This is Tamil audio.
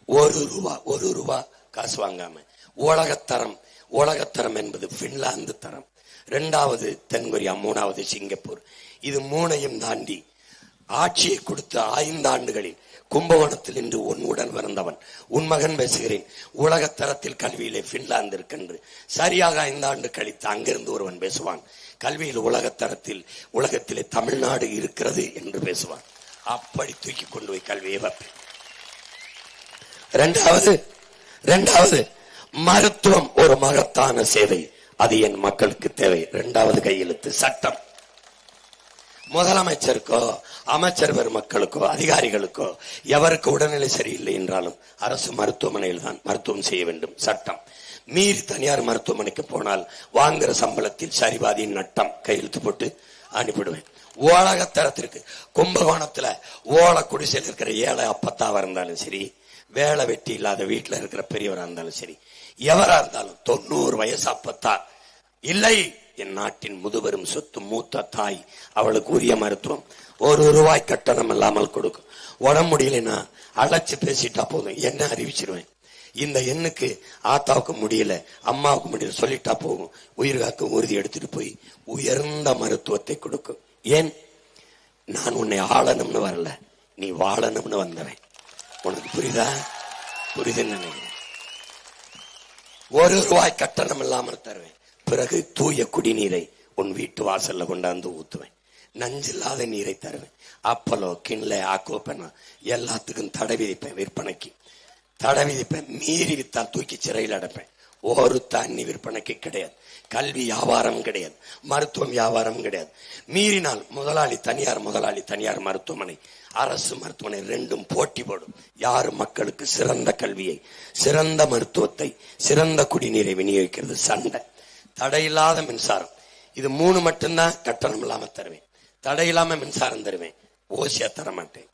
ஒரு ரூபா காசு வாங்காம. உலகத்தரம் என்பது பின்லாந்து தரம், 2வது தென்கொரியா, 3வது சிங்கப்பூர். இது 3ஐயும் தாண்டி ஆட்சியை கொடுத்த 5 ஆண்டுகளில் கும்பகோணத்தில் இன்று உன்னுடன் பிறந்தவன் உன் மகன் பேசுகிறேன். உலகத்தரத்தில் கல்வியிலே பின்லாந்து இருக்கின்ற சரியாக 5 ஆண்டு கழித்து அங்கிருந்து ஒருவன் பேசுவான், கல்வியில் உலகத்தரத்தில் உலகத்திலே தமிழ்நாடு இருக்கிறது என்று பேசுவான். அப்படி தூக்கி கொண்டு போய் கல்வியை வைப்பேன். 2வது மருத்துவம் ஒரு மகத்தான சேவை, அது என் மக்களுக்கு தேவை. 2வது கையெழுத்து சட்டம். முதலமைச்சருக்கோ அமைச்சர் பெருமக்களுக்கோ அதிகாரிகளுக்கோ எவருக்கு உடல்நிலை சரியில்லை என்றாலும் அரசு மருத்துவமனையில் தான் மருத்துவம் செய்ய வேண்டும். சட்டம். மீறி தனியார் மருத்துவமனைக்கு போனால் வாங்குற சம்பளத்தில் சரிபாதியின் நட்டம் கையெழுத்து போட்டு அனுப்பிடுவேன். உலகத்தரத்திற்கு கும்பகோணத்துல ஓலை குடிசையில் இருக்கிற ஏழை அப்பத்தாவா இருந்தாலும் சரி, வேலை வெட்டி இல்லாத வீட்டுல இருக்கிற பெரியவரா இருந்தாலும் சரி, எவரா இருந்தாலும் 90 வயசு அப்பத்தா இல்லை, என் நாட்டின் முதுபெரும் சொத்து மூத்த தாய், அவளுக்கு உரிய மருத்துவம் 1 ரூபாய் கட்டணம் இல்லாமல் கொடுக்கும். உடம்பு முடியலன்னா அழைச்சு பேசிட்டா போதும், என்ன அறிவிச்சிருவேன். இந்த எண்ணுக்கு ஆத்தாவுக்கு முடியல, அம்மாவுக்கு முடியல சொல்லிட்டா போகும், உயிர் காக்கும் உறுதி எடுத்துட்டு போய் உயர்ந்த மருத்துவத்தை கொடுக்கும். ஏன்? நான் உன்னை ஆளணும்னு வரல, நீ வாழணும்னு வந்தவன். உனக்கு புரியுதா? புரியுதுன்னு நினைக்கிறேன். 1 ரூபாய் கட்டணம் இல்லாமல் தருவேன். பிறகு தூய குடிநீரை உன் வீட்டு வாசல்ல கொண்டாந்து ஊத்துவேன். நஞ்சில்லாத நீரை தருவேன். அப்பலோ, கிண்ல, ஆக்கோப்பனா எல்லாத்துக்கும் தடை விதிப்பேன். விற்பனைக்கு தடை விதிப்பேன். மீறி வித்தால் தூக்கி சிறையில் அடைப்பேன். ஒரு தண்ணி விற்பனைக்கு கிடையாது. கல்வி வியாபாரம் கிடையாது, மருத்துவம் வியாபாரம் கிடையாது. மீறினால் முதலாளி தனியார் மருத்துவமனை, அரசு மருத்துவமனை 2ம் போட்டி போடும். யாரு மக்களுக்கு சிறந்த கல்வியை, சிறந்த மருத்துவத்தை, சிறந்த குடிநீரை விநியோகிக்கிறது. சண்டை. தடையில்லாத மின்சாரம், இது 3 மட்டும்தான் கட்டணம் இல்லாம தருவேன். தடையில்லாம மின்சாரம் தருவேன். ஓசியா தர மாட்டேன்.